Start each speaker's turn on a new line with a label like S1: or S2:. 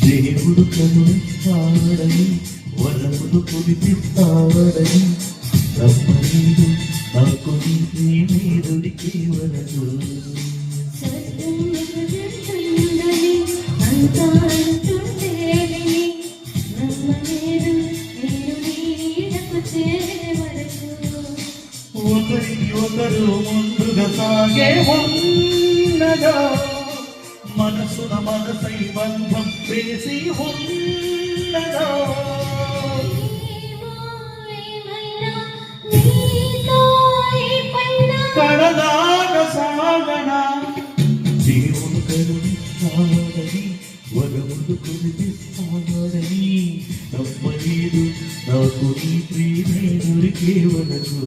S1: దేవుడు కరుణిస్తాడని వరములు కురిపిస్తాడని నమ్మనీడు నాకు నీ ప్రేమే దొరికే వరకు ఒకరికి ఒకరు ముందుగా సాగే ఉన్నదా మనసున మనసై బంధం వేసి ఉన్నదా కడదాక సాగన దేవుడు కరుణిస్తాడని వరములు కురిపిస్తాడని నమ్మలేదు నాకు నీ ప్రేమే దొరికే వరకు